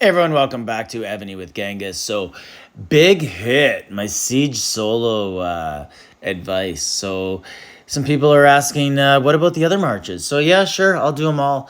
Everyone, welcome back to Evony with Genghis. So, big hit, my Siege solo advice. So, some people are asking, what about the other marches? So, yeah, sure, I'll do them all.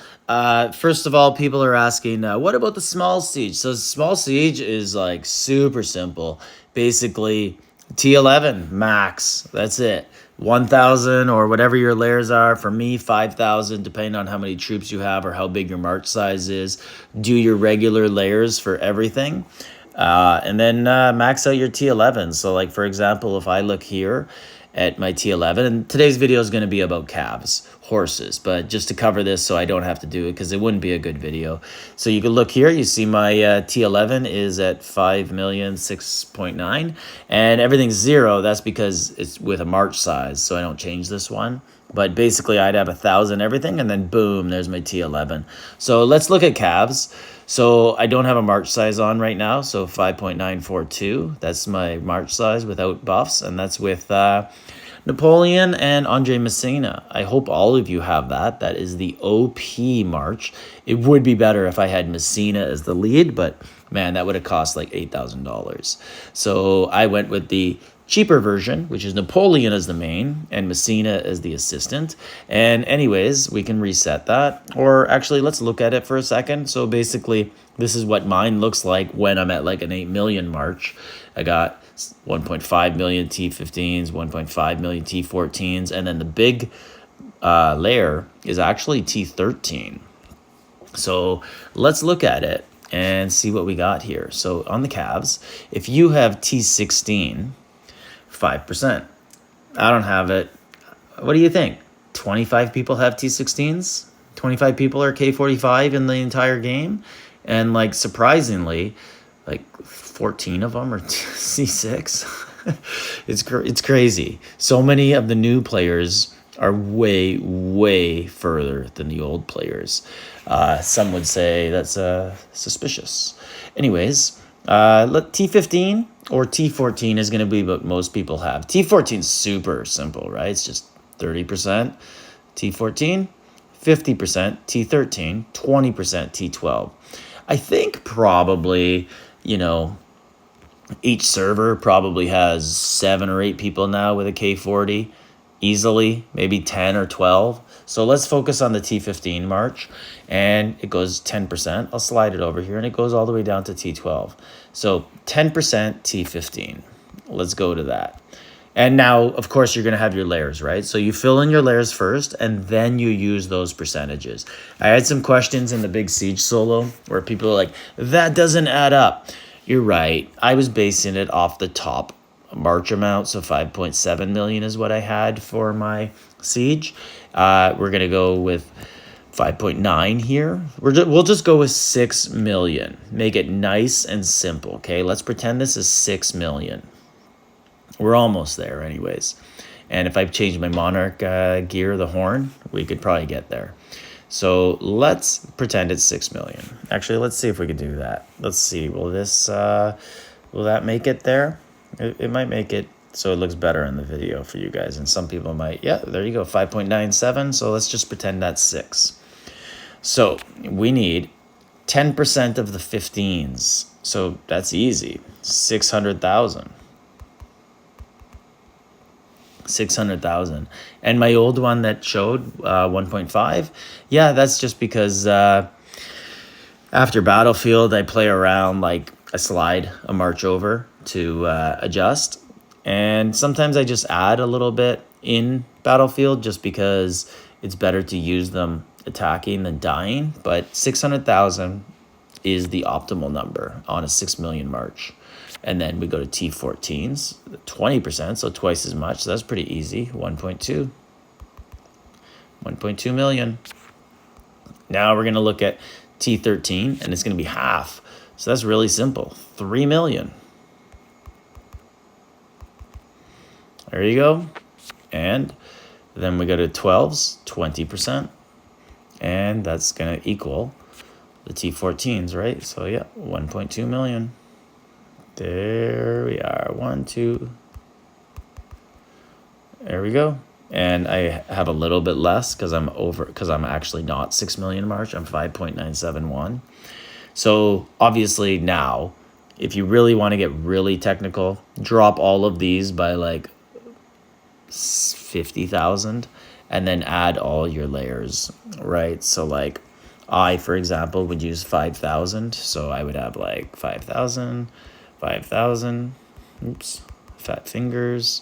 First of all, people are asking, what about the small siege? So, small siege is like super simple. Basically, T11 max. That's it. 1,000 or whatever your layers are. For me, 5,000, depending on how many troops you have or how big your march size is. Do your regular layers for everything. And then max out your T11. So, like, for example, if I look here at my T11, and today's video is going to be about calves, horses, but just to cover this so I don't have to do it because it wouldn't be a good video. So you can look here, you see my T11 is at 5,006,900 and everything's 0. That's because it's with a march size, so I don't change this one. But basically I'd have 1,000 everything, and then boom, there's my T11. So let's look at calves. So I don't have a march size on right now, so 5.942. That's my march size without buffs, and that's with Napoleon and Andre Messina. I hope all of you have that. That is the OP march. It would be better if I had Messina as the lead, but man, that would have cost like $8,000. So I went with the cheaper version, which is Napoleon as the main and Messina as the assistant. And anyways, we can reset that. Or actually, let's look at it for a second. So basically, this is what mine looks like when I'm at like an 8 million march. I got 1.5 million T15s, 1.5 million T14s, and then the big layer is actually T13. So let's look at it and see what we got here. So on the calves, if you have T16, 5%. I don't have it. What do you think? 25 people have T16s? 25 people are K45 in the entire game? And like surprisingly, like 14 of them are C6. It's crazy. So many of the new players are way further than the old players. Some would say that's suspicious. Anyways, let T15 or T14 is going to be what most people have. T14 is super simple, right? It's just 30% T14, 50% T13, 20% T12. I think probably, each server probably has 7 or 8 people now with a K40 easily, maybe 10 or 12. So let's focus on the T15 march, and it goes 10%. I'll slide it over here, and it goes all the way down to T12. So 10% T15. Let's go to that. And now, of course, you're going to have your layers, right? So you fill in your layers first, and then you use those percentages. I had some questions in the big siege solo where people are like, that doesn't add up. You're right. I was basing it off the top march amount, so 5.7 million is what I had for my siege. We're going to go with 5.9 here. We'll just go with 6 million. Make it nice and simple, okay? Let's pretend this is 6 million. We're almost there anyways. And if I change my Monarch gear, the horn, we could probably get there. So let's pretend it's 6 million. Actually, let's see if we can do that. Let's see, will that make it there? It might make it so it looks better in the video for you guys. And some people might, yeah, there you go, 5.97. So let's just pretend that's 6. So we need 10% of the 15s. So that's easy, 600,000. 600,000. And my old one that showed 1.5, yeah, that's just because after Battlefield, I play around, like I slide a march over to adjust. And sometimes I just add a little bit in Battlefield just because it's better to use them attacking than dying. But 600,000 is the optimal number on a 6 million march. And then we go to T14s, 20%, so twice as much. So that's pretty easy, 1.2. 1.2 million. Now we're going to look at T13, and it's going to be half. So that's really simple, 3 million. There you go. And then we go to 12s, 20%. And that's going to equal the T14s, right? So yeah, 1.2 million. There we are, 1, 2. There we go. And I have a little bit less because I'm actually not 6 million march. I'm 5.971. So obviously now, if you really want to get really technical, drop all of these by like 50,000 and then add all your layers, right? So like I, for example, would use 5,000. So I would have like 5,000, 5,000, oops, fat fingers,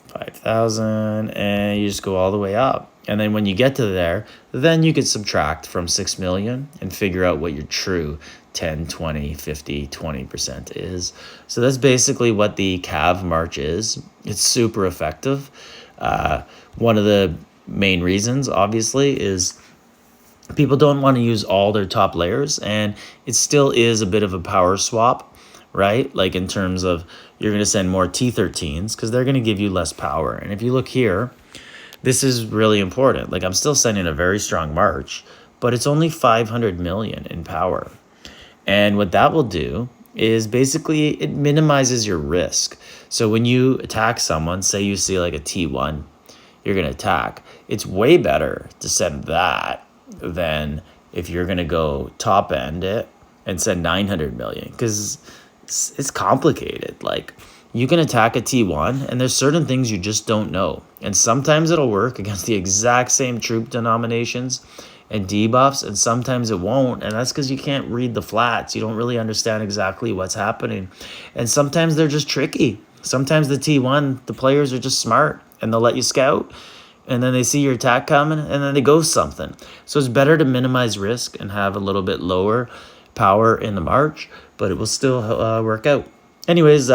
5,000, and you just go all the way up. And then when you get to there, then you could subtract from 6 million and figure out what your true 10, 20, 50, 20% is. So that's basically what the Cav March is. It's super effective. One of the main reasons, obviously, is people don't want to use all their top layers, and it still is a bit of a power swap, right? Like in terms of you're going to send more T13s because they're going to give you less power. And if you look here, this is really important. Like I'm still sending a very strong March, but it's only 500 million in power. And what that will do is basically it minimizes your risk. So when you attack someone, say you see like a T1, you're going to attack. It's way better to send that than if you're going to go top end it and send 900 million, because it's complicated. Like you can attack a T1 and there's certain things you just don't know. And sometimes it'll work against the exact same troop denominations and debuffs, and sometimes it won't. And that's because you can't read the flats. You don't really understand exactly what's happening. And sometimes they're just tricky. Sometimes the T1, the players are just smart and they'll let you scout. And then they see your attack coming and then they go something. So it's better to minimize risk and have a little bit lower power in the March, but it will still work out. Anyways,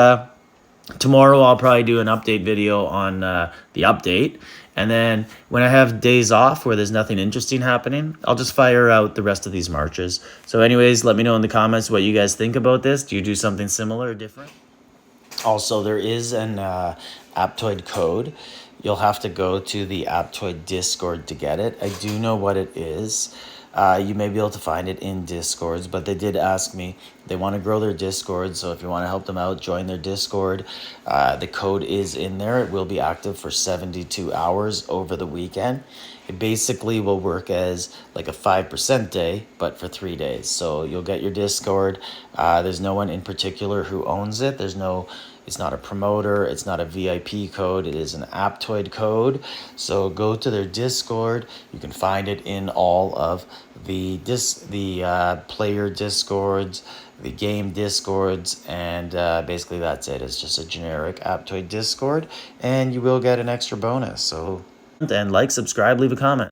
tomorrow I'll probably do an update video on the update. And then when I have days off where there's nothing interesting happening, I'll just fire out the rest of these marches. So anyways, let me know in the comments what you guys think about this. Do you do something similar or different? Also, there is an Aptoid code. You'll have to go to the Aptoid Discord to get it. I do know what it is. You may be able to find it in Discords, but they did ask me. They want to grow their Discord, so if you want to help them out, join their Discord. The code is in there. It will be active for 72 hours over the weekend. It basically will work as like a 5% day, but for 3 days. So you'll get your Discord. There's no one in particular who owns it. It's not a promoter. It's not a VIP code. It is an Aptoid code. So go to their Discord. You can find it in all of the player Discords, the game Discords, and basically that's it. It's just a generic Aptoid Discord, and you will get an extra bonus. So, and like, subscribe, leave a comment.